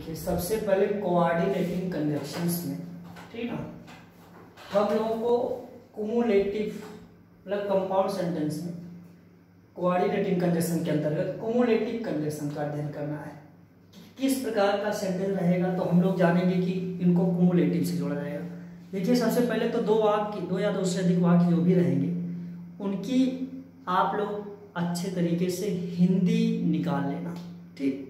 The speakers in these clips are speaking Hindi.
देखिए सबसे पहले कोऑर्डिनेटिंग कंजक्शंस में, ठीक ना, हम लोगों को कुमुलेटिव मतलब कंपाउंड सेंटेंस में कोऑर्डिनेटिंग कंजक्शन के अंतर्गत कुमुलेटिव कंजक्शन का अध्ययन करना है। किस प्रकार का सेंटेंस रहेगा तो हम लोग जानेंगे कि इनको कुमुलेटिव से जोड़ा जाएगा। देखिए सबसे पहले तो दो वाक्य, दो या दो से अधिक वाक्य जो भी रहेंगे उनकी आप लोग अच्छे तरीके से हिंदी निकाल लेना, ठीक।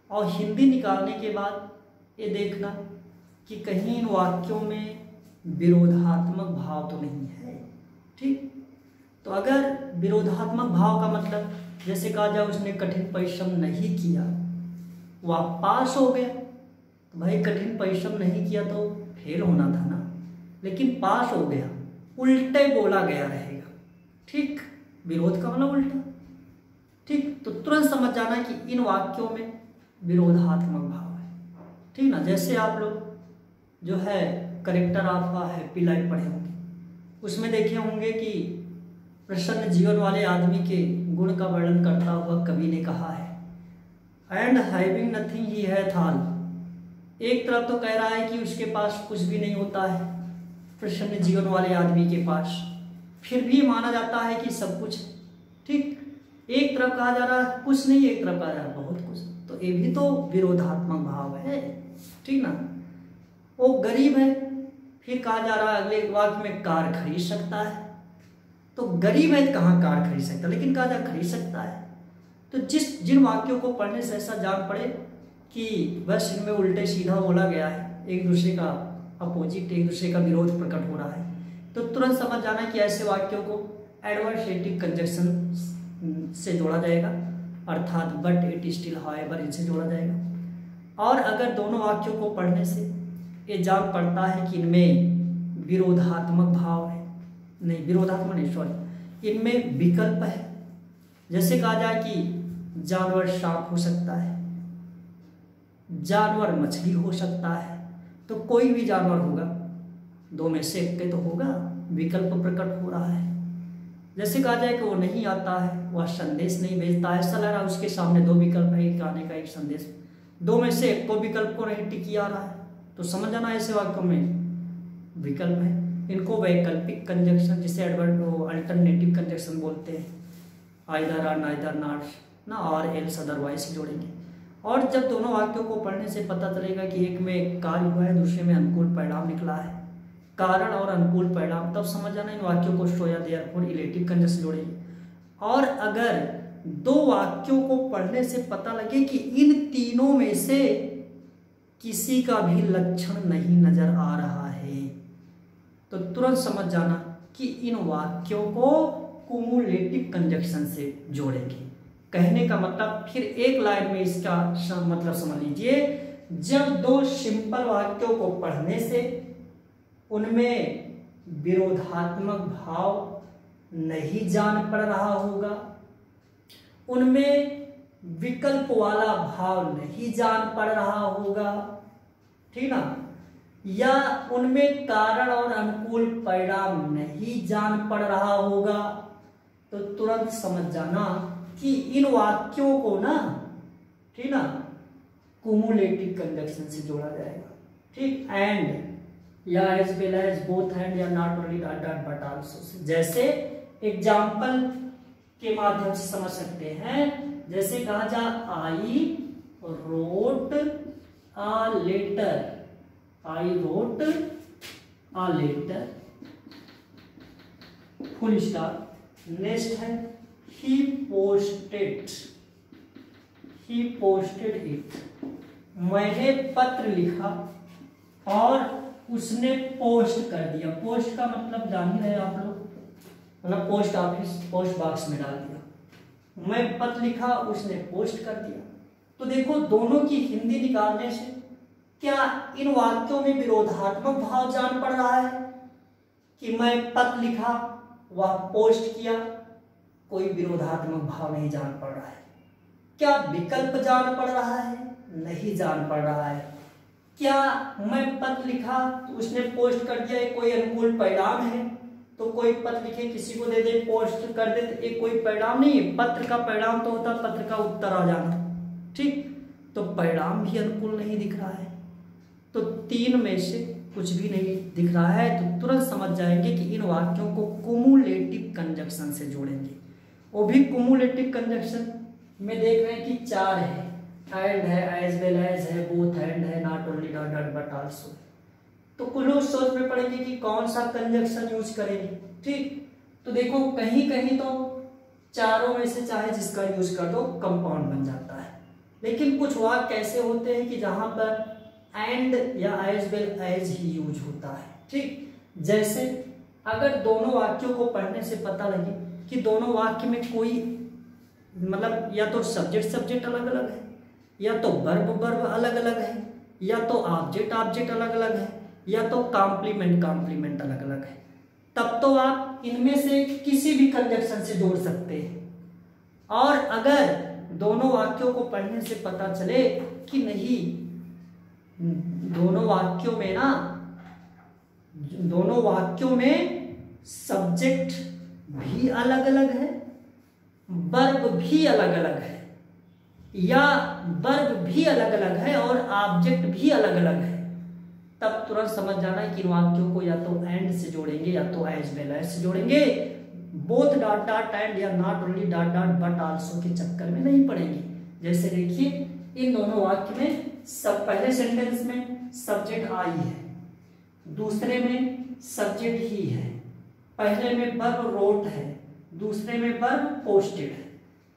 और हिंदी निकालने के बाद ये देखना कि कहीं इन वाक्यों में विरोधात्मक भाव तो नहीं है, ठीक। तो अगर विरोधात्मक भाव का मतलब जैसे कहा जाए उसने कठिन परिश्रम नहीं किया, वह पास हो गया, तो भाई कठिन परिश्रम नहीं किया तो फेल होना था ना, लेकिन पास हो गया, उल्टे बोला गया रहेगा, ठीक। विरोध का मतलब उल्टा, ठीक। तो तुरंत समझ जाना कि इन वाक्यों में विरोधात्मक भाव है, ठीक ना। जैसे आप लोग जो है character of a happy life पढ़े होंगे, उसमें देखे होंगे कि प्रसन्न जीवन वाले आदमी के गुण का वर्णन करता हुआ कवि ने कहा है, and having nothing he hath all. एक तरफ तो कह रहा है कि उसके पास कुछ भी नहीं होता है प्रसन्न जीवन वाले आदमी के पास, फिर भी माना जाता है कि सब कुछ, ठीक। एक तरफ कहा जा रहा है कुछ नहीं, एक तरफ कहा जा रहा है बहुत कुछ, तो ये भी तो विरोधात्मक भाव है, ठीक ना। वो गरीब है, फिर कहा जा रहा है अगले वाक्य में कार खरीद सकता है, तो गरीब है कहाँ कार खरीद सकता है, लेकिन कहा जा खरीद सकता है। तो जिन वाक्यों को पढ़ने से ऐसा जान पड़े कि बस इनमें उल्टे सीधा बोला गया है, एक दूसरे का अपोजिट, एक दूसरे का विरोध प्रकट हो रहा है, तो तुरंत समझ जाना कि ऐसे वाक्यों को एडवर्सेटिव कंजक्शन से जोड़ा जाएगा, अर्थात बट, इट, स्टिल, हाउएवर इनसे जोड़ा जाएगा। और अगर दोनों वाक्यों को पढ़ने से ये जान पड़ता है कि इनमें विरोधात्मक भाव है, नहीं विरोधात्मक नहीं सॉरी, इनमें विकल्प है। जैसे कहा जाए कि जानवर सांप हो सकता है, जानवर मछली हो सकता है, तो कोई भी जानवर होगा, दो में से एक तो होगा, विकल्प प्रकट हो रहा है। जैसे कहा जाए कि वो नहीं आता है, वह संदेश नहीं भेजता है, ऐसा लग रहा है उसके सामने दो विकल्प है, एक आने का एक संदेश, दो में से एक को विकल्प को नहीं टिकी आ रहा है, तो समझ जाना ऐसे वाक्यों में विकल्प है। इनको वैकल्पिक कंजक्शन जिसे अल्टरनेटिव कंजक्शन बोलते हैं, आइदर और नाइदर नॉट ना, और एल्स अदरवाइज से जोड़ेंगे। और जब दोनों वाक्यों को पढ़ने से पता चलेगा कि एक में कार्य हुआ है, दूसरे में अनुकूल परिणाम निकला है, कारण और अनुकूल परिणाम, तब समझ जाना इन वाक्यों को सो या देयरफॉर इलेटिव कंजक्शन जोड़ेंगे। और अगर दो वाक्यों को पढ़ने से पता लगे कि इन तीनों में से किसी का भी लक्षण नहीं नजर आ रहा है, तो तुरंत समझ जाना कि इन वाक्यों को कुमुलेटिव कंजक्शन से जोड़ेंगे। कहने का मतलब फिर एक लाइन में इसका मतलब समझ लीजिए, जब दो सिंपल वाक्यों को पढ़ने से उनमें विरोधात्मक भाव नहीं जान पड़ रहा होगा, उनमें विकल्प वाला भाव नहीं जान पड़ रहा होगा, ठीक ना, या उनमें कारण और अनुकूल परिणाम नहीं जान पड़ रहा होगा, तो तुरंत समझ जाना कि इन वाक्यों को ना, ठीक ना, कुमुलेटिव कंजक्शन से जोड़ा जाएगा, ठीक। एंड या as well as, both and, या not only dot dot but also, जैसे एग्जाम्पल के माध्यम से समझ सकते हैं। जैसे कहा जा I wrote a letter, I wrote a letter, full stop, next है ही पोस्टेड इट, मैंने पत्र लिखा और उसने पोस्ट कर दिया। पोस्ट का मतलब जान ही रहे आप लोग, मतलब पोस्ट ऑफिस, पोस्ट बॉक्स में डाल दिया। मैं पत्र लिखा, उसने पोस्ट कर दिया। तो देखो दोनों की हिंदी निकालने से क्या इन वाक्यों में विरोधात्मक भाव जान पड़ रहा है कि मैं पत्र लिखा वह पोस्ट किया, कोई विरोधात्मक भाव नहीं जान पड़ रहा है। क्या विकल्प जान पड़ रहा है? नहीं जान पड़ रहा है। क्या मैं पत्र लिखा तो उसने पोस्ट कर दिया, एक कोई अनुकूल परिणाम है? तो कोई पत्र लिखे किसी को दे दे, पोस्ट कर दे, तो एक कोई परिणाम नहीं है। पत्र का परिणाम तो होता है पत्र का उत्तर आ जाना, ठीक। तो परिणाम भी अनुकूल नहीं दिख रहा है। तो तीन में से कुछ भी नहीं दिख रहा है, तो तुरंत समझ जाएंगे कि इन वाक्यों को कुमुलेटिव कंजक्शन से जोड़ेंगे। वो भी कुमुलेटिव कंजक्शन में देख रहे हैं कि चार है, एंड है, एज वेल एज है, बोथ एंड है, not only dot dot but also. तो कुछ लोग सोच में पड़ेंगे कि कौन सा कंजक्शन यूज करेंगे। ठीक, तो देखो कहीं कहीं तो चारों में से चाहे जिसका यूज कर दो कंपाउंड बन जाता है, लेकिन कुछ वाक्य ऐसे होते हैं कि जहां पर एंड या एज वेल एज ही यूज होता है। ठीक, जैसे अगर दोनों वाक्यों को पढ़ने से पता लगे कि दोनों वाक्य में कोई मतलब या तो सब्जेक्ट अलग अलग है, या तो वर्ब अलग अलग है, या तो ऑब्जेक्ट अलग अलग है, या तो कॉम्प्लीमेंट अलग अलग है, तब तो आप इनमें से किसी भी कंजक्शन से जोड़ सकते हैं। और अगर दोनों वाक्यों को पढ़ने से पता चले कि नहीं, दोनों वाक्यों में सब्जेक्ट भी अलग अलग है, वर्ब भी अलग अलग है, या वर्ब भी अलग अलग है और ऑब्जेक्ट भी अलग अलग है, तब तुरंत समझ जाना है कि इन वाक्यों को या तो एंड से जोड़ेंगे या तो एज वेल एज से जोड़ेंगे। बोथ डॉट डॉट एंड या not only dot dot but also के चक्कर में नहीं पड़ेंगे। जैसे देखिए इन दोनों वाक्य में सब पहले सेंटेंस में सब्जेक्ट आई है, दूसरे में सब्जेक्ट ही है, पहले में वर्ब रोट है, दूसरे में वर्ब पोस्टेड है।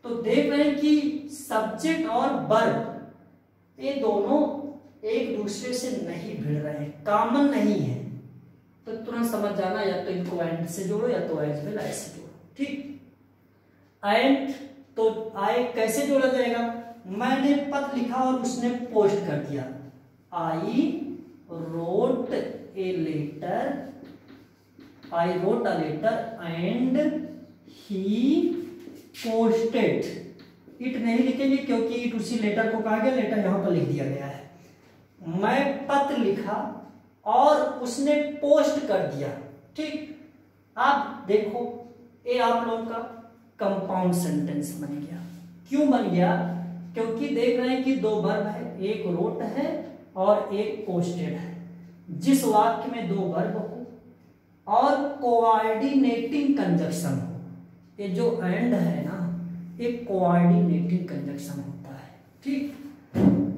तो देख रहे हैं कि सब्जेक्ट और वर्ब ये दोनों एक दूसरे से नहीं भिड़ रहे हैं, कॉमन नहीं है, तो तुरंत समझ जाना या तो इनको एंड से जोड़ो या तो एज वेल एज से जोड़ो। ठीक, एंड तो आई कैसे जोड़ा जाएगा, मैंने पत्र लिखा और उसने पोस्ट कर दिया, I wrote a letter and he posted it. नहीं लिखेंगे क्योंकि इट उसी लेटर को कहा गया, लेटर यहां पर लिख दिया गया है। मैं पत्र लिखा और उसने पोस्ट कर दिया। ठीक, आप देखो ये आप लोगों का कंपाउंड सेंटेंस बन गया। क्यों बन गया, क्योंकि देख रहे हैं कि दो वर्ब है, एक रोट है और एक पोस्टेड है। जिस वाक्य में दो वर्ब हो और कोऑर्डिनेटिंग कंजक्शन हो, ये जो एंड है ना, ये कोऑर्डिनेटिंग कंजक्शन होता है। ठीक,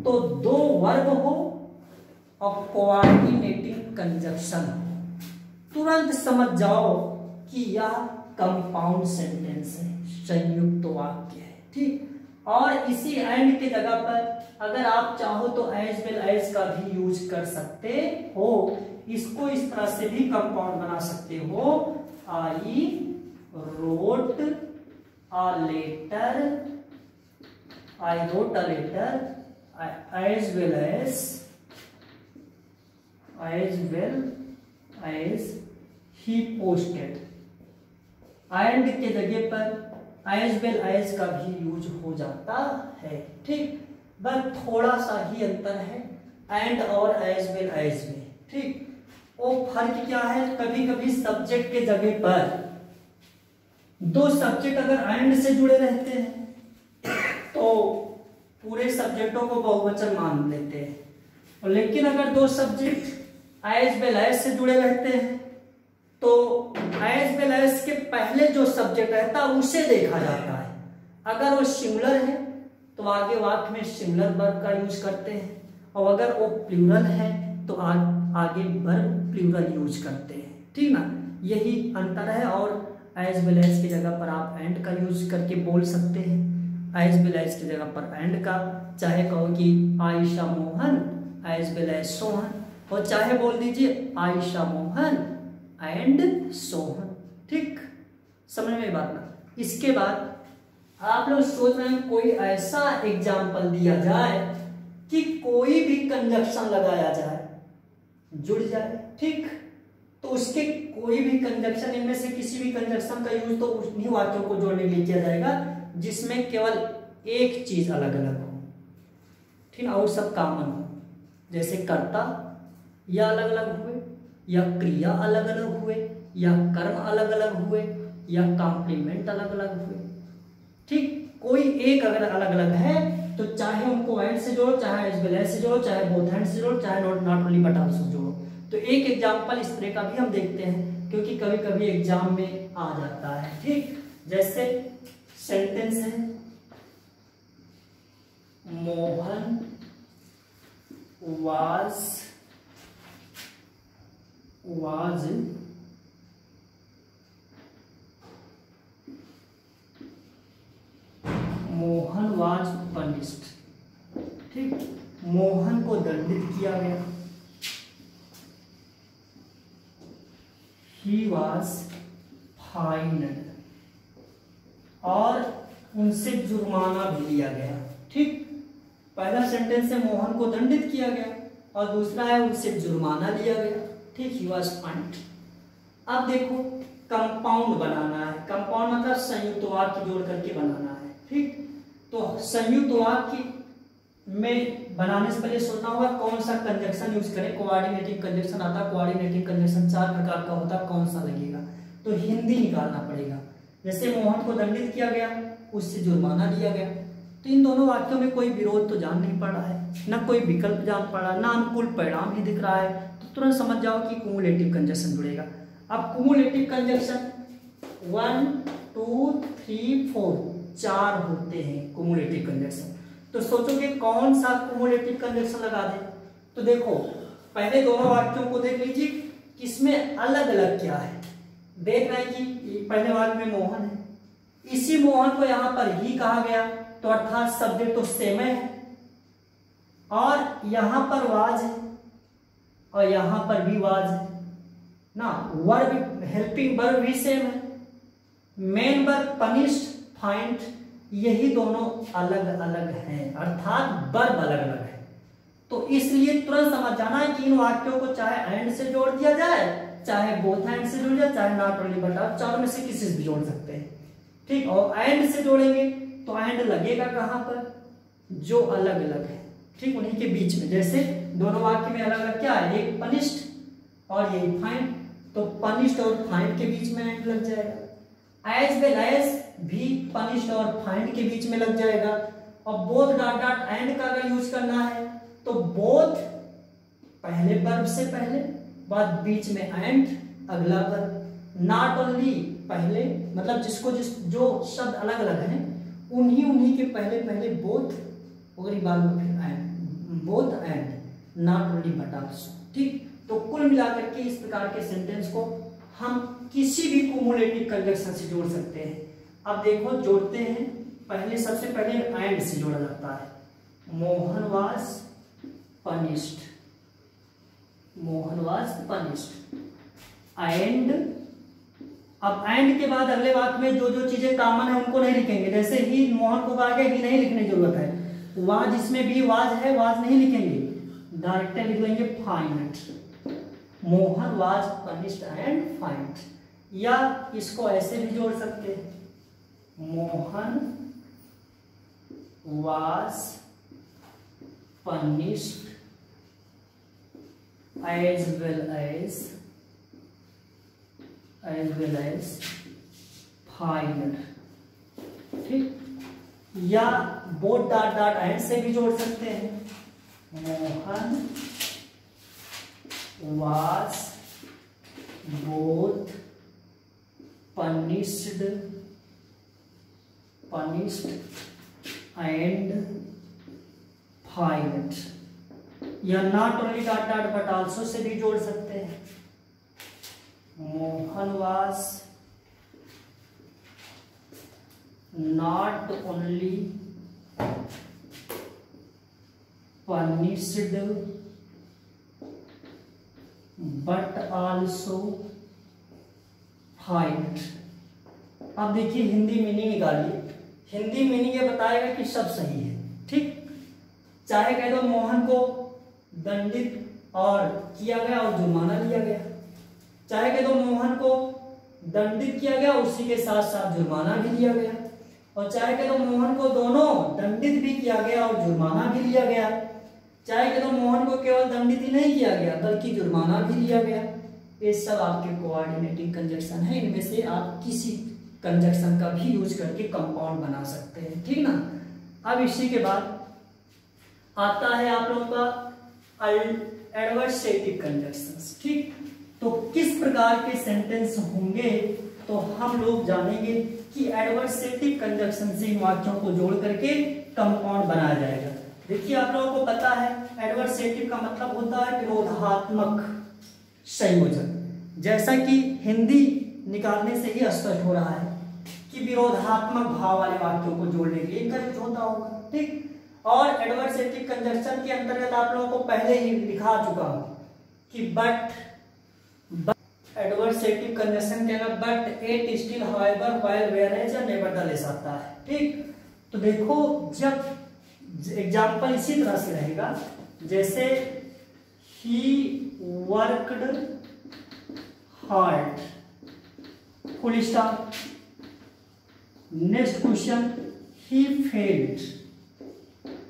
तो दो वर्ब हो और कोऑर्डिनेटिंग कंजक्शन हो, तुरंत समझ जाओ कि यह कंपाउंड सेंटेंस है, संयुक्त वाक्य है। ठीक, और इसी एंड के जगह पर अगर आप चाहो तो एज वेल एज का भी यूज कर सकते हो। इसको इस तरह से भी कंपाउंड बना सकते हो, I wrote a letter as well as he posted. And के जगह पर एज वेल एज का भी यूज हो जाता है। ठीक, बस थोड़ा सा ही अंतर है एंड और एज वेल एज में। ठीक, वो फर्क क्या है, कभी कभी सब्जेक्ट के जगह पर दो सब्जेक्ट अगर एंड से जुड़े रहते हैं तो पूरे सब्जेक्टों को बहुवचन मान लेते हैं, लेकिन अगर दो सब्जेक्ट एज वेल एज से जुड़े रहते हैं तो एज वेल एज के पहले जो सब्जेक्ट रहता है उसे देखा जाता है। अगर वो सिंगुलर है तो आगे वाक्य में सिंगुलर वर्ब का यूज करते हैं, और अगर वो प्लूरल है तो आगे वर्ब प्लूरल यूज करते हैं। ठीक ना, यही अंतर है। और एज वेल एज की जगह पर आप एंड का यूज करके बोल सकते हैं, एज वेल एज की जगह पर एंड का, चाहे कहो कि Ayesha Mohan as well as Sohan, और चाहे बोल दीजिए आयशा मोहन एंड सोहन। ठीक, समझ में बात ना। इसके बाद आप लोग सोच रहे हैं कोई ऐसा एग्जाम्पल दिया जाए कि कोई भी कंजक्शन लगाया जाए, जुड़ जाए। ठीक, तो उसके कोई भी कंजक्शन, इनमें से किसी भी कंजक्शन का यूज तो उन्हीं वाक्यों को जोड़ने के लिए किया जाएगा जिसमें केवल एक चीज अलग अलग हो। ठीक, और सब कॉमन हो, जैसे कर्ता या अलग अलग हुए, या क्रिया अलग अलग हुए, या कर्म अलग अलग हुए, या कॉम्प्लीमेंट अलग अलग हुए। ठीक, कोई एक अगर अलग अलग है तो चाहे उनको एंड से जोड़ो, चाहे एज वेल एज से जोड़ो, चाहे बोथ हैंड से जोड़ो, चाहे नॉट ओनली बट आल्सो जोड़ो। तो एक एग्जांपल इस तरह का भी हम देखते हैं, क्योंकि कभी कभी एग्जाम में आ जाता है। ठीक, जैसे सेंटेंस है मोहन was punished। ठीक, मोहन को दंडित किया गया। he was fined, और उनसे जुर्माना भी लिया गया। ठीक, पहला सेंटेंस है मोहन को दंडित किया गया और दूसरा है उनसे जुर्माना लिया गया। ठीक, he was fined। अब देखो कंपाउंड बनाना है। कंपाउंड मतलब संयुक्त वाक्य जोड़ करके बनाना है। ठीक, तो संयुक्त वाक्य में बनाने से पहले सोचना होगा कौन सा कंजक्शन यूज करें। कोऑर्डिनेटिंग कंजक्शन आता है, कोऑर्डिनेटिंग कंजक्शन 4 प्रकार का होता है, कौन सा लगेगा, तो हिंदी निकालना पड़ेगा। जैसे मोहन को दंडित किया गया, उससे जुर्माना लिया गया, तो इन दोनों वाक्यों में कोई विरोध तो जान नहीं पड़ रहा है, ना कोई विकल्प जान पड़ रहा है, ना अनुकूल परिणाम ही दिख रहा है, तो तुरंत समझ जाओ कि कुमुलेटिव कंजक्शन जुड़ेगा। अब कुमुलेटिव कंजक्शन 1 2 3 4 4 होते हैं कुमुलेटिव कंजक्शन। तो सोचो कि कौन सा कुमुलेटिव कंजक्शन लगा दे। तो देखो पहले दोनों वाक्यों को देख लीजिए किसमें अलग अलग क्या है। देख रहे हैं कि पहले वाक्य में मोहन है, इसी मोहन को यहाँ पर ही कहा गया, तो अर्थात सब्जेक्ट तो सेम है, और यहां पर वाज है और यहां पर भी वाज है ना। वर्ब हेल्पिंग वर्ब भी सेम है, मेन वर्ब पनिश्ड फाइंड, यही दोनों अलग अलग हैं, अर्थात वर्ब अलग अलग है। तो इसलिए तुरंत समझ जाना है कि इन वाक्यों को चाहे एंड से जोड़ दिया जाए, चाहे बोथ हैंड से जोड़ जाए, चाहे नॉट ओनली बट चारों में से किसी से भी जोड़ सकते हैं। ठीक, और एंड से जोड़ेंगे तो एंड लगेगा कहां पर, जो अलग अलग है। ठीक, उन्हीं के बीच में। जैसे दोनों वाक्य में अलग अलग क्या है, एक पनिश्ड और ये फाइंड, तो पनिश्ड और फाइंड के बीच में एंड लग जाएगा। एज वेल एज भी पनिश्ड और फाइंड के बीच में लग जाएगा। और बोथ डॉट डॉट एंड का अगर यूज करना है तो बोथ पहले वर्ब से पहले, बाद बीच में एंड अगला वर्ब। नॉट ओनली पहले, मतलब जिसको जो शब्द अलग अलग हैं उन्हीं के पहले पहले बोथ, और बाद में फिर and, both and not only but also. ठीक, तो कुल मिलाकर के इस प्रकार के सेंटेंस को हम किसी भी कुमुलेटिव कंजक्शन से जोड़ सकते हैं। अब देखो जोड़ते हैं, पहले सबसे पहले एंड से जोड़ा जाता है। Mohan was punished, Mohan was punished and. अब एंड के बाद अगले वाक्य में जो जो चीजें कॉमन है उनको नहीं लिखेंगे। जैसे ही मोहन को कहा गया, ही नहीं लिखने की जरूरत है। वाज, इसमें भी वाज है, वाज नहीं लिखेंगे, डायरेक्ट लिख लेंगे fined. Mohan was punished and fined, या इसको ऐसे भी जोड़ सकते हैं, Mohan was punished as well as fined. ठीक, या बोथ डॉट डॉट एंड से भी जोड़ सकते हैं, Mohan was both punished and fined, या not only dot dot but also say भी जोड़ सकते हैं, Mohan was not only punished but also find. अब देखिए हिंदी मीनिंग निकालिए। हिंदी मीनिंग ये बताएगा कि सब सही है। ठीक, चाहे कह दो मोहन को दंडित और किया गया और जुर्माना लिया गया, चाहे कह दो मोहन को दंडित किया गया उसी के साथ साथ जुर्माना भी लिया गया, और चाहे कह दो मोहन को दोनों दंडित भी किया गया और जुर्माना भी लिया गया, चाहे कह दो मोहन को केवल दंडित ही नहीं किया गया बल्कि जुर्माना भी लिया गया। ये सब आपके कोऑर्डिनेटिंग कंजक्शन है। इनमें से आप किसी कंजक्शन का भी यूज करके कंपाउंड बना सकते हैं। ठीक ना। अब इसी के बाद आता है आप लोगों का एडवर्सेटिव कंजक्शंस। ठीक, तो किस प्रकार के सेंटेंस होंगे तो हम लोग जानेंगे कि एडवर्सेटिव कंजक्शन से इन वाक्यों को जोड़ करके कंपाउंड बनाया जाएगा। देखिए आप लोगों को पता है एडवर्सेटिव का मतलब होता है विरोधात्मक संयोजन। जैसा कि हिंदी निकालने से ही स्पष्ट हो रहा है कि विरोधात्मक भाव वाले वाक्यों को जोड़ने के लिए इनका यूज होता होगा। ठीक, और एडवर्सेटिव कंजक्शन के अंतर्गत आप लोगों को पहले ही लिखा चुका हूं कि बट एडवर्सेटिव कंजक्शन के अंदर but at still however while whereas या नेवरदलेस आता है। ठीक, तो देखो जब एग्जाम्पल इसी तरह से रहेगा जैसे he worked hard, full stop. Next question he failed,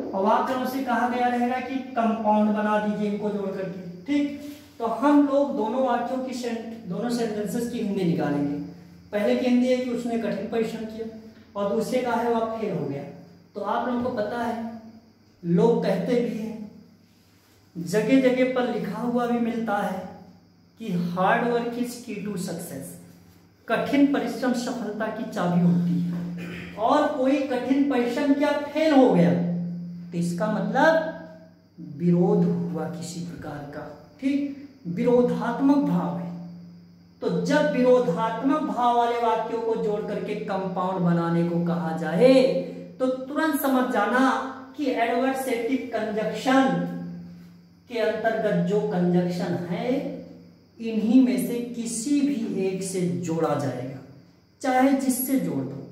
और वाक्यों से कहा गया रहेगा कि कंपाउंड बना दीजिए इनको जोड़ करके। ठीक, तो हम लोग दोनों वाक्यों की दोनों सेंटेंसेस की हिंदी निकालेंगे। पहले की हिंदी है कि उसने कठिन परिश्रम किया और दूसरे का है वह फेल हो गया। तो आप लोगों को पता है लोग कहते भी हैं, जगह जगह पर लिखा हुआ भी मिलता है कि हार्ड वर्क इज की टू सक्सेस, कठिन परिश्रम सफलता की चाबी होती है। और कोई कठिन परिश्रम क्या फेल हो गया तो इसका मतलब विरोध हुआ किसी प्रकार का। ठीक, विरोधात्मक भाव है। तो जब विरोधात्मक भाव वाले वाक्यों को जोड़ करके कंपाउंड बनाने को कहा जाए तो तुरंत समझ जाना कि एडवर्सेटिव कंजक्शन के अंतर्गत जो कंजक्शन है इन्हीं में से किसी भी एक से जोड़ा जाएगा, चाहे जिससे जोड़ दो।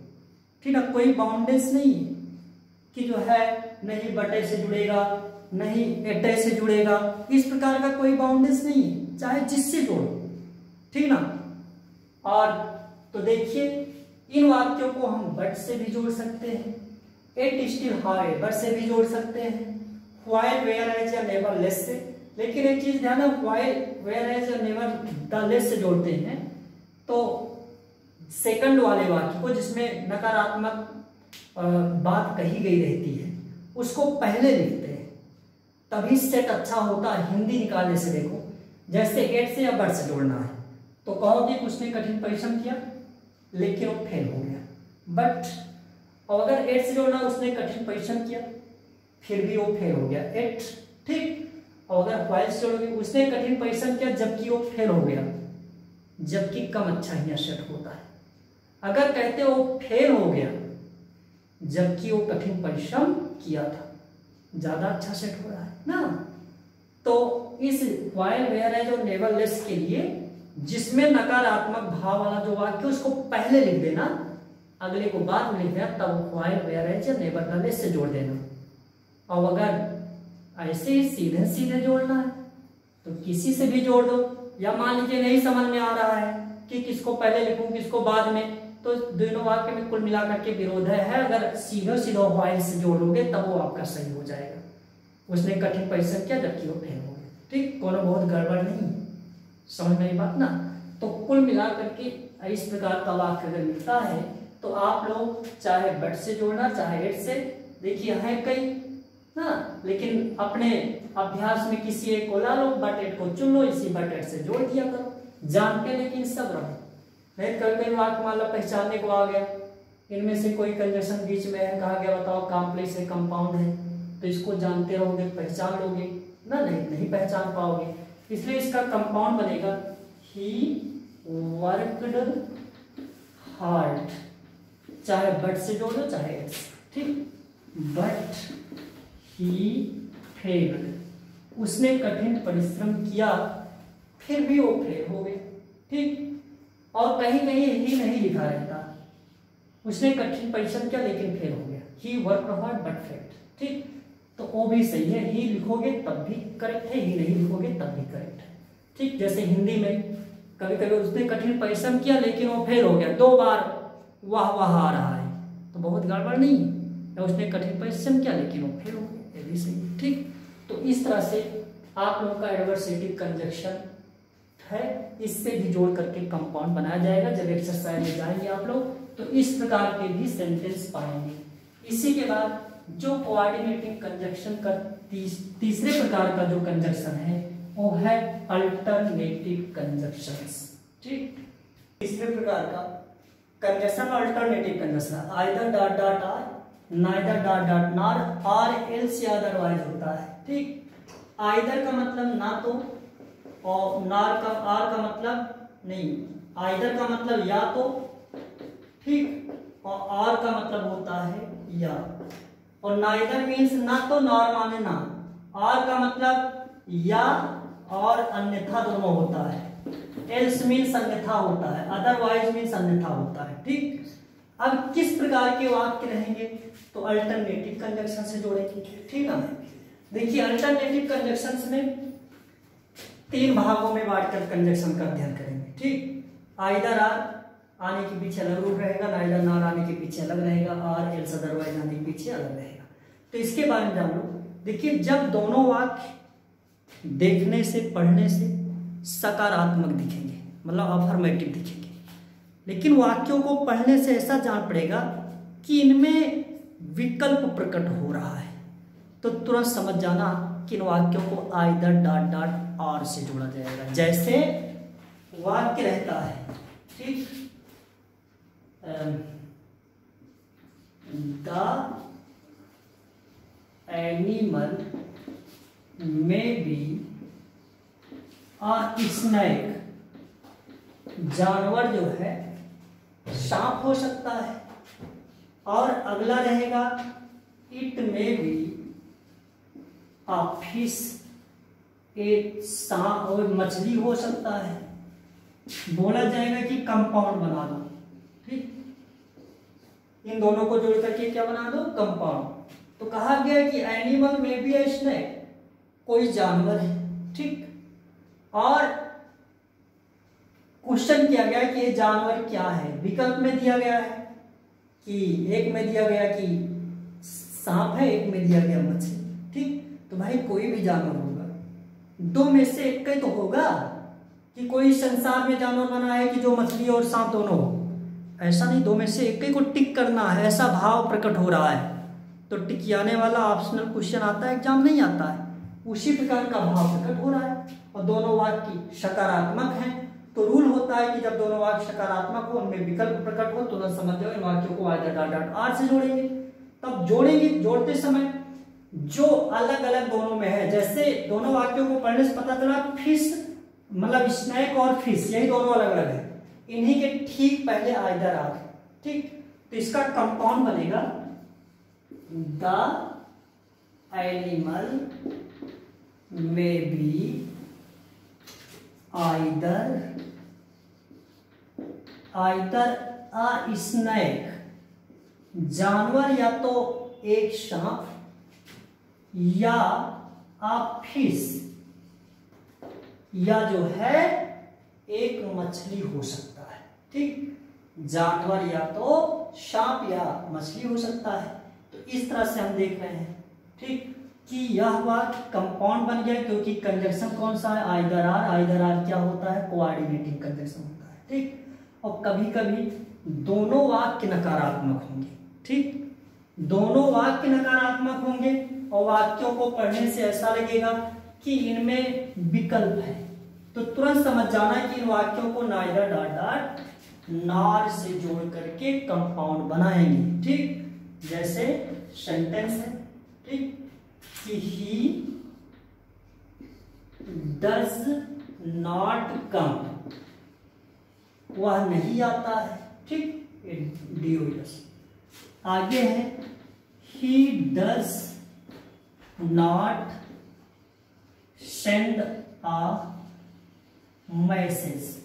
ठीक है, कोई बाउंडेस नहीं है कि जो है नहीं बटे से जुड़ेगा नहीं एटे से जुड़ेगा, इस प्रकार का कोई बाउंडेस नहीं है, चाहे जिससे जोड़ो। ठीक ना। और तो देखिए इन वाक्यों को हम बट से भी जोड़ सकते हैं, एट स्टिल हाउएवर से भी जोड़ सकते हैं, व्हाइल वेयरएज या नेवरलेस से। लेकिन एक चीज ध्यान है, व्हाइल वेयरएज या नेवरदलेस से जोड़ते हैं तो सेकंड वाले वाक्य को जिसमें नकारात्मक बात कही गई रहती है उसको पहले लिखते हैं, तभी सेट अच्छा होता है। हिंदी निकालने से देखो, जैसे एट से या बट से जोड़ना है तो कहोगे उसने कठिन परिश्रम किया लेकिन वो फेल हो गया, बट और अगर एट से जोड़ना उसने कठिन परिश्रम किया फिर भी वो फेल हो गया, एट। ठीक, और अगर व्हाइल से जोड़ोगे उसने कठिन परिश्रम किया जबकि वो फेल हो गया, जबकि कम अच्छा ही सेट होता है। अगर कहते हो फेल हो गया जबकि वो कठिन परिश्रम किया था, ज्यादा अच्छा सेट हो रहा है ना। तो इस व्हाइल वेयरएज और नेवरलेस के लिए जिसमें नकारात्मक भाव वाला जो वाक्य उसको पहले लिख देना, अगले को बाद में लिख देना, तब व्हाइल वेयरएज या नेवरदलेस से जोड़ देना। और अगर ऐसे ही सीधे सीधे जोड़ना है तो किसी से भी जोड़ दो, या मान लीजिए नहीं समझ में आ रहा है कि किसको पहले लिखूं किसको बाद में, तो दोनों वाक्य में कुल मिलाकर के विरोध है। अगर सीधो सीधो व्हाइल से जोड़ोगे तब वो आपका सही हो जाएगा, उसने कठिन परिश्रम किया जबकि वो फेल हो गया। ठीक, कोनो बहुत गड़बड़ नहीं, समझ में आई बात ना। तो कुल मिलाकर के इस प्रकार का वाक्य अगर मिलता है तो आप लोग चाहे बट से जोड़ना चाहे एट से, देखिए है कई ना, लेकिन अपने अभ्यास में किसी एक को ला लो, बट एट को चुन लो, इसी बट एट से जोड़ दिया करो, जानते लेकिन सब रहो। नहीं कभी कभी वाक्य मान लो पहचानने को आ गया, इनमें से कोई कंजक्शन बीच में है, कहा गया बताओ कॉम्प्लेक्स है कंपाउंड है, तो इसको जानते रहोगे पहचान लोगे ना, नहीं पहचान पाओगे। इसलिए इसका कंपाउंड बनेगा ही वर्कड हार्ड, चाहे बट से जोड़ दो चाहे एट से। ठीक, बट ही फेल्ड, उसने कठिन परिश्रम किया फिर भी वो फेल हो गए। ठीक, और कहीं कहीं ही नहीं लिखा रहता, उसने कठिन परिश्रम किया लेकिन फेल हो गया, ही वर्क हार्ड बट फेल्ड। ठीक, तो वो भी सही है, ही लिखोगे तब भी करेक्ट है, ही नहीं लिखोगे तब भी करेक्ट है। ठीक, जैसे हिंदी में कभी कभी उसने कठिन परिश्रम किया लेकिन वो फेल हो गया, 2 बार वाह वाह आ रहा है तो बहुत गड़बड़ नहीं, या उसने कठिन परिश्रम किया लेकिन वो फेल हो गया, ये भी सही है। ठीक, तो इस तरह से आप लोगों का एडवर्सेटिव कंजक्शन है, इससे भी जोड़ करके कंपाउंड बनाया जाएगा। जब एक्सरसाइज में जाएंगे आप लोग तो इस प्रकार के भी सेंटेंस पाएंगे। इसी के बाद जो कोऑर्डिनेटिंग कंजक्शन का तीसरे प्रकार का जो कंजक्शन है वो है अल्टरनेटिव कंजक्शंस। ठीक, तीसरे प्रकार का conjunction alternative conjunction, either dot dot are, neither dot dot nor, are else या अदरवाइज होता है। ठीक, आइदर का मतलब ना तो, और नार का, आर का मतलब नहीं, आइदर का मतलब या तो, ठीक, और आर का मतलब होता है या, और नाइदर मीन्स ना तो, नॉर माने ना, आर का मतलब या और अन्यथा दोनों होता है, एल्स मीन्स अन्यथा होता है, अदरवाइज मीन्स अन्यथा होता है। ठीक, अब किस प्रकार के वाक्य रहेंगे तो अल्टरनेटिव कंजक्शन से जोड़ेंगे। ठीक है, देखिए अल्टरनेटिव कंजक्शंस में 3 भागों में बांटकर कंजक्शन का अध्ययन करेंगे। ठीक, आइदर आर आने के पीछे अलग रूप रहेगा, नाइदर नॉर आने के पीछे अलग रहेगा, आर एल्स अदरवाइज आने के पीछे अलग रहेगा। तो इसके बारे में जान लो। देखिए जब दोनों वाक्य देखने से, पढ़ने से सकारात्मक दिखेंगे, मतलब अफर्मेटिव दिखेंगे, लेकिन वाक्यों को पढ़ने से ऐसा जान पड़ेगा कि इनमें विकल्प प्रकट हो रहा है, तो तुरंत समझ जाना कि इन वाक्यों को आइदर डॉट डॉट आर से जोड़ा जाएगा। जैसे वाक्य रहता है, ठीक, द एनिमल में बी अ स्नेक, जानवर जो है सांप हो सकता है, और अगला रहेगा इट में बी अ फिश, एक सांप और मछली हो सकता है। बोला जाएगा कि कंपाउंड बना दो। ठीक, इन दोनों को जोड़ करके क्या बना दो, कंपाउंड। तो कहा गया कि एनिमल में बी अ स्नेक, कोई जानवर है। ठीक, और क्वेश्चन किया गया कि ये जानवर क्या है, विकल्प में दिया गया है कि एक में दिया गया कि सांप है, एक में दिया गया मछली। ठीक, तो भाई कोई भी जानवर होगा, दो में से एक का ही तो होगा, कि कोई संसार में जानवर बना है कि जो मछली और सांप दोनों हो, ऐसा नहीं, दो में से एक ही को टिक करना है, ऐसा भाव प्रकट हो रहा है तो टिकियाने वाला ऑप्शनल क्वेश्चन आता है, एग्जाम नहीं आता है, उसी प्रकार का भाव प्रकट हो रहा है। और दोनों वाक्य सकारात्मक हैं तो रूल होता है कि जब दोनों वाक्य सकारात्मक हो, उनमें विकल्प प्रकट हो, तुरंत समझ जाओ इन वाक्यों को आइदर डॉट डॉट आर से जोड़ेंगे। तब जोड़ेंगे, जोड़ते समय जो अलग अलग दोनों में है, जैसे दोनों वाक्यों को पढ़ने से पता चला फिश मतलब स्नैक और फिश, यही दोनों अलग अलग है, इन्हीं के ठीक पहले आइदर आर। ठीक, तो इसका कंपाउंड बनेगा द एनिमल में बी आइदर अ स्नैक, जानवर या तो एक सांप या अ फिश, या जो है एक मछली हो सकता है। ठीक, जानवर या तो सांप या मछली हो सकता है। तो इस तरह से हम देख रहे हैं, ठीक, कि यह वाक्य कंपाउंड बन गया क्योंकि कंजक्शन कौन सा है, आइदर आर। आइदर आर क्या होता है, कोऑर्डिनेटिंग कंजक्शन होता है। ठीक, और कभी कभी दोनों वाक्य नकारात्मक होंगे। ठीक, दोनों वाक्य नकारात्मक होंगे और वाक्यों को पढ़ने से ऐसा लगेगा कि इनमें विकल्प है, तो तुरंत समझ जाना कि इन वाक्यों को नाइदर डॉट डॉट नॉर से जोड़ करके कंपाउंड बनाएंगे। ठीक, जैसे सेंटेंस है, ठीक, कि ही डज नॉट कम, वह नहीं आता है। ठीक, डीओएस। आगे है he does not send a message,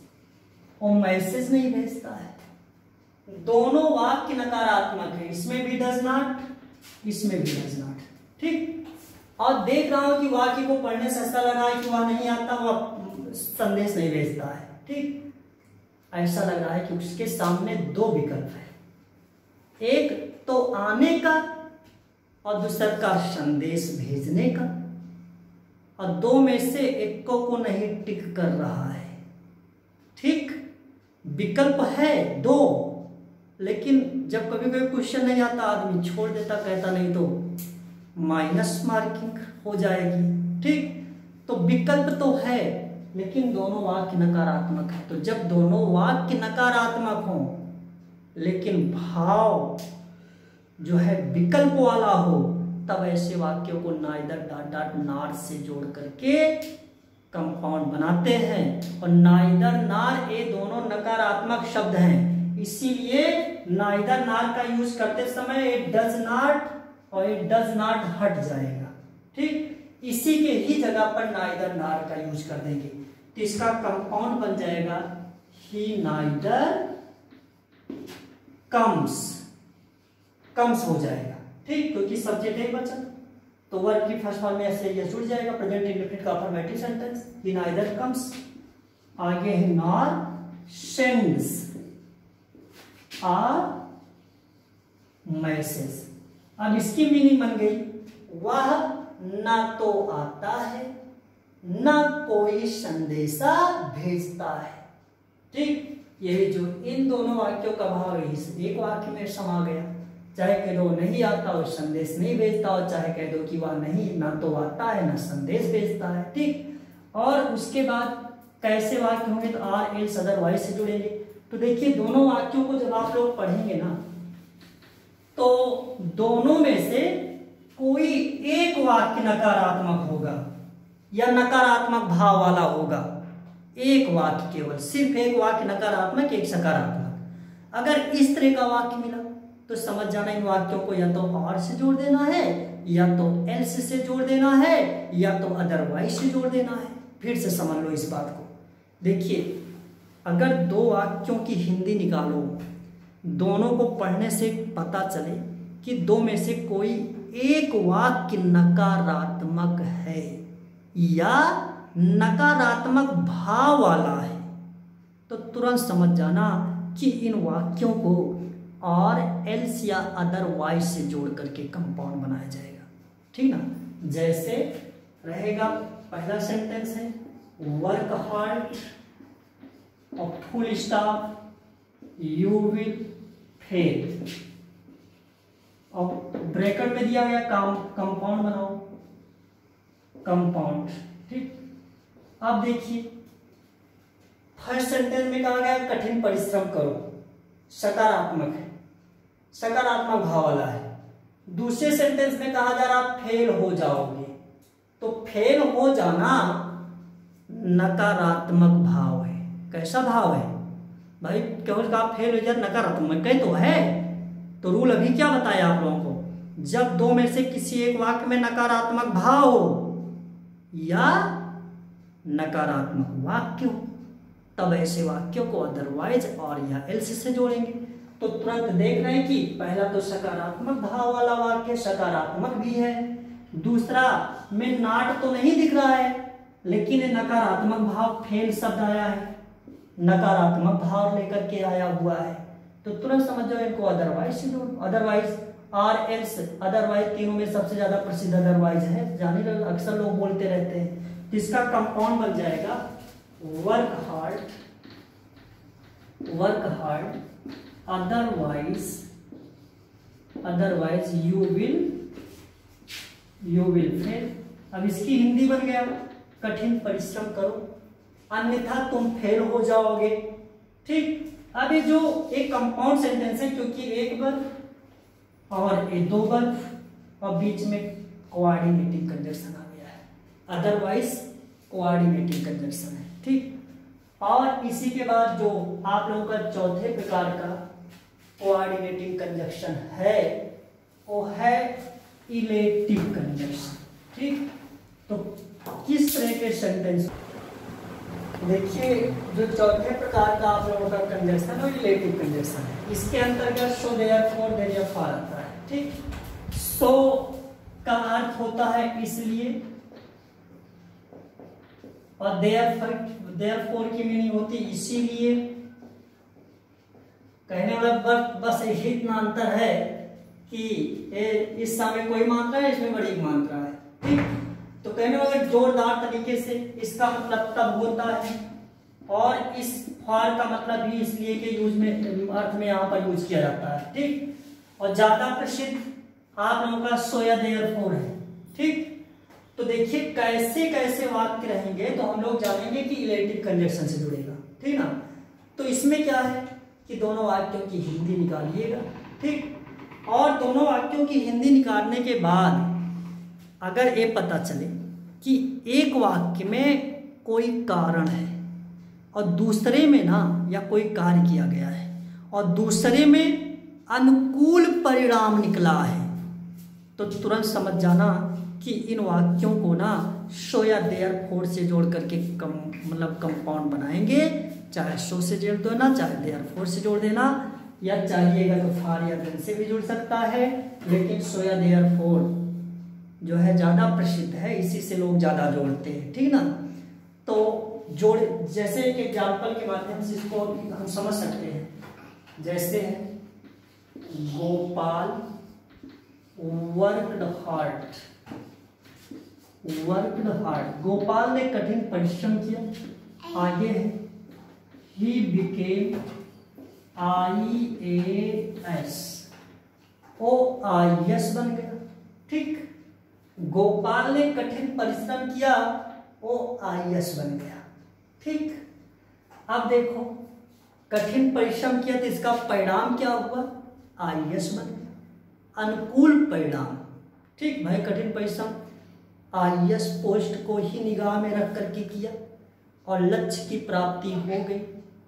वो मैसेज नहीं भेजता है। दोनों वाक्य नकारात्मक है, इसमें भी डज नॉट, इसमें भी डज नॉट। ठीक, और देख रहा हूं कि वाक्य को पढ़ने से ऐसा लगा है कि वह नहीं आता, वह संदेश नहीं भेजता है। ठीक, ऐसा लग रहा है कि उसके सामने दो विकल्प है, एक तो आने का और दूसरा का संदेश भेजने का, और दो में से एक को नहीं टिक कर रहा है। ठीक, विकल्प है दो, लेकिन जब कभी कभी क्वेश्चन नहीं आता आदमी छोड़ देता, कहता नहीं तो माइनस मार्किंग हो जाएगी। ठीक, तो विकल्प तो है लेकिन दोनों वाक्य नकारात्मक है। तो जब दोनों वाक्य नकारात्मक हो लेकिन भाव जो है विकल्प वाला हो, तब ऐसे वाक्यों को नाइदर डॉट डॉट नॉर से जोड़ करके कंपाउंड बनाते हैं। और नाइदर नार ये दोनों नकारात्मक शब्द हैं, इसीलिए नाइदर नार का यूज करते समय इट डज नॉट और इट डज नॉट हट जाएगा। ठीक, इसी के ही जगह पर नाइदर नार का यूज कर देंगे तो इसका कंपाउंड बन जाएगा ही नाइदर कम्स, कम्स हो जाएगा। ठीक, क्योंकि सब्जेक्ट है बचा, तो वर्ब की फर्स्ट फॉर्म में ऐसे ये जुड़ जाएगा, प्रेजेंट इंडेफिनिट का अफर्मेटिव सेंटेंस, ही नाइदर कम्स, आगे है नॉर सेंड्स आ मैसेज। अब इसकी मीनिंग बन गई वह ना तो आता है ना कोई संदेशा भेजता है। ठीक, ये जो इन दोनों वाक्यों का भाव है इस एक वाक्य में समा गया। चाहे कह दो नहीं आता और संदेश नहीं भेजता, और चाहे कह दो कि वह नहीं ना तो आता है ना संदेश भेजता है। ठीक, और उसके बाद कैसे वाक्य होंगे तो आर एल्स अदरवाइज से जुड़ेंगे। तो देखिए दोनों वाक्यों को जब आप लोग पढ़ेंगे ना तो दोनों में से कोई एक वाक्य नकारात्मक होगा या नकारात्मक भाव वाला होगा। एक वाक्य, केवल सिर्फ एक वाक्य नकारात्मक एक सकारात्मक। अगर इस तरह का वाक्य मिला तो समझ जाना इन वाक्यों को या तो और से जोड़ देना है या तो एल्स से जोड़ देना है या तो अदरवाइज से जोड़ देना है। फिर से समझ लो इस बात को। देखिए अगर दो वाक्यों की हिंदी निकालो, दोनों को पढ़ने से पता चले कि दो में से कोई एक वाक्य नकारात्मक है या नकारात्मक भाव वाला है, तो तुरंत समझ जाना कि इन वाक्यों को और एल्स या अदरवाइज से जोड़ करके कंपाउंड बनाया जाएगा। ठीक ना, जैसे रहेगा पहला सेंटेंस है वर्क हार्ड और full stop you will fail, और ब्रैकेट में दिया गया कंपाउंड बनाओ, कंपाउंड। ठीक, अब देखिए फर्स्ट सेंटेंस में कहा गया कठिन परिश्रम करो, सकारात्मक है, सकारात्मक भाव वाला है। दूसरे सेंटेंस में कहा जा रहा फेल हो जाओगे, तो फेल हो जाना नकारात्मक भाव है। कैसा भाव है भाई? केवल का फेल हो जाए नकारात्मक कहीं तो है। तो रूल अभी क्या बताया आप लोगों को, जब दो में से किसी एक वाक्य में नकारात्मक भाव हो या नकारात्मक वाक्य हो, तब ऐसे वाक्यों को अदरवाइज और या एल्स से जोड़ेंगे। तो तुरंत देख रहे हैं कि पहला तो सकारात्मक भाव वाला वाक्य सकारात्मक भी है, दूसरा में नाट तो नहीं दिख रहा है लेकिन नकारात्मक भाव फेल शब्द आया है, नकारात्मक भाव लेकर के आया हुआ है। तो तुरंत समझ जाओ इनको अदरवाइज से जोड़ो, अदरवाइज आर एल्स। अदरवाइज तीनों में सबसे ज्यादा प्रसिद्ध अदरवाइज है, जानी अक्सर लोग बोलते रहते हैं। तो इसका कंपाउंड बन जाएगा work hard, work hard otherwise, otherwise you will fail. अब इसकी हिंदी बन गया कठिन परिश्रम करो अन्यथा तुम फेल हो जाओगे। ठीक, अब ये जो एक कंपाउंड सेंटेंस है क्योंकि एक वर्ब और ये दो वर्ब और बीच में कोऑर्डिनेटिंग कंजंक्शन आ गया है, अदरवाइज कोऑर्डिनेटिंग कंजंक्शन है। ठीक, और इसी के बाद जो आप लोगों का चौथे प्रकार का कोऑर्डिनेटिंग कंजंक्शन है वो है इलेटिव कंजंक्शन। ठीक, तो किस तरह के सेंटेंस देखिए, जो चौथे प्रकार का आप लोगों का कंजंक्शन है इलेटिव कंजंक्शन है। इसके अंतर्गत सो देयरफॉर देयरफॉर आता है। ठीक, सो का अर्थ होता है इसलिए, और देयरफॉर की मीनिंग होती है इसीलिए। कहने वाला बस इतना अंतर है कि इस समय कोई मात्रा है, इसमें बड़ी मात्रा है। ठीक, तो कहने वाले जोरदार तरीके से इसका मतलब तब होता है और इस फॉर का मतलब भी इसलिए कि यूज में अर्थ में यहाँ पर यूज किया जाता है, ठीक। और ज्यादा प्रसिद्ध आप लोगों का सो या देयरफॉर है, ठीक। तो देखिए कैसे कैसे वाक्य रहेंगे तो हम लोग जानेंगे कि इलेक्टिव कंजक्शन से जुड़ेगा, ठीक ना। तो इसमें क्या है कि दोनों वाक्यों की हिंदी निकालिएगा, ठीक। और दोनों वाक्यों की हिंदी निकालने के बाद अगर ये पता चले कि एक वाक्य में कोई कारण है और दूसरे में ना या कोई कार्य किया गया है और दूसरे में अनुकूल परिणाम निकला है, तो तुरंत समझ जाना कि इन वाक्यों को ना सो या देयरफॉर से जोड़ करके मतलब कंपाउंड बनाएंगे। चाहे सो से जोड़ देना, चाहे देयरफॉर से जोड़ देना, या चाहिएगा तो फॉर या देन से भी जुड़ सकता है, लेकिन सो या देयरफॉर जो है ज्यादा प्रसिद्ध है, इसी से लोग ज्यादा जोड़ते हैं, ठीक ना। तो जोड़ जैसे एक एग्जाम्पल के माध्यम से इसको हम समझ सकते हैं, जैसे गोपाल वर्कड हार्ड, गोपाल ने कठिन परिश्रम किया। आगे है ही बिकेम IAS, ओ IAS बन गया, ठीक। गोपाल ने कठिन परिश्रम किया, ओ IAS बन गया, ठीक। अब देखो कठिन परिश्रम किया तो इसका परिणाम क्या हुआ, IAS बन गया, अनुकूल परिणाम, ठीक भाई। कठिन परिश्रम IAS पोस्ट को ही निगाह में रख करके किया और लक्ष्य की प्राप्ति हो गई,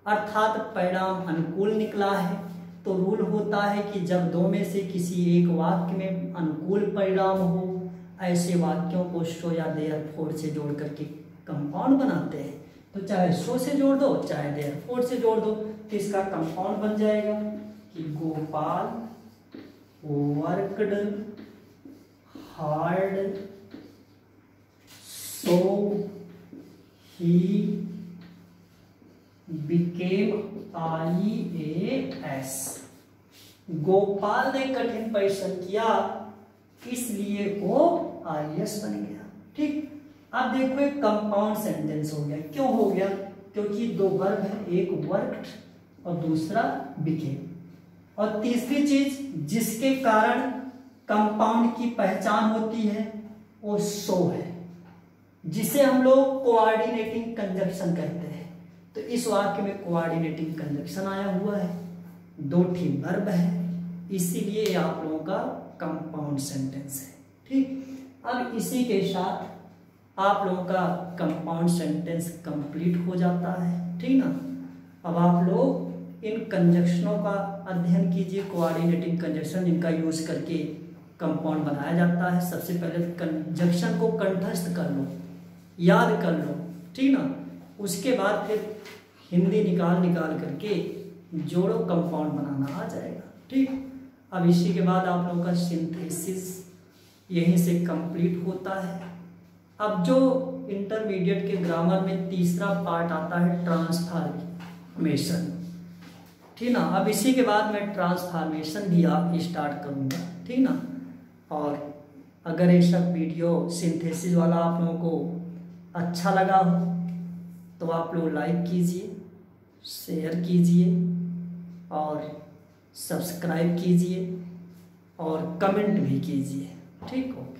अर्थात परिणाम अनुकूल निकला है। तो रूल होता है कि जब दो में से किसी एक वाक्य में अनुकूल परिणाम हो, ऐसे वाक्यों को सो या देयरफॉर से जोड़ करके कंपाउंड बनाते हैं। तो चाहे सो से जोड़ दो चाहे देयरफॉर से जोड़ दो, तो इसका कंपाउंड बन जाएगा कि गोपाल वर्कड हार्ड सो ही बिकेम IAS। गोपाल ने कठिन परिश्रम किया इसलिए वो IAS बन गया, ठीक। अब देखो एक कंपाउंड सेंटेंस हो गया। क्यों हो गया, क्योंकि दो वर्ब है, एक वर्कड और दूसरा बिकेम। और तीसरी चीज जिसके कारण कंपाउंड की पहचान होती है वो सो है, जिसे हम लोग कोऑर्डिनेटिंग कंजक्शन कहते हैं। तो इस वाक्य में कोऑर्डिनेटिंग कंजक्शन आया हुआ है, दो ठीक वर्ब है, इसीलिए आप लोगों का कंपाउंड सेंटेंस है, ठीक। अब इसी के साथ आप लोगों का कंपाउंड सेंटेंस कंप्लीट हो जाता है, ठीक ना। अब आप लोग इन कंजक्शनों का अध्ययन कीजिए, कोऑर्डिनेटिंग कंजक्शन जिनका यूज करके कंपाउंड बनाया जाता है। सबसे पहले कंजक्शन को कंठस्थ कर लो, याद कर लो, ठीक ना। उसके बाद फिर हिंदी निकाल करके जोड़ो, कंपाउंड बनाना आ जाएगा, ठीक। अब इसी के बाद आप लोगों का सिंथेसिस यहीं से कंप्लीट होता है। अब जो इंटरमीडिएट के ग्रामर में तीसरा पार्ट आता है ट्रांसफॉर्मेशन, ठीक ना। अब इसी के बाद मैं ट्रांसफॉर्मेशन भी आप स्टार्ट करूँगा, ठीक ना। और अगर ये सब वीडियो सिंथेसिस वाला आप लोगों को अच्छा लगा हो तो आप लोग लाइक कीजिए, शेयर कीजिए और सब्सक्राइब कीजिए और कमेंट भी कीजिए, ठीक। ओके।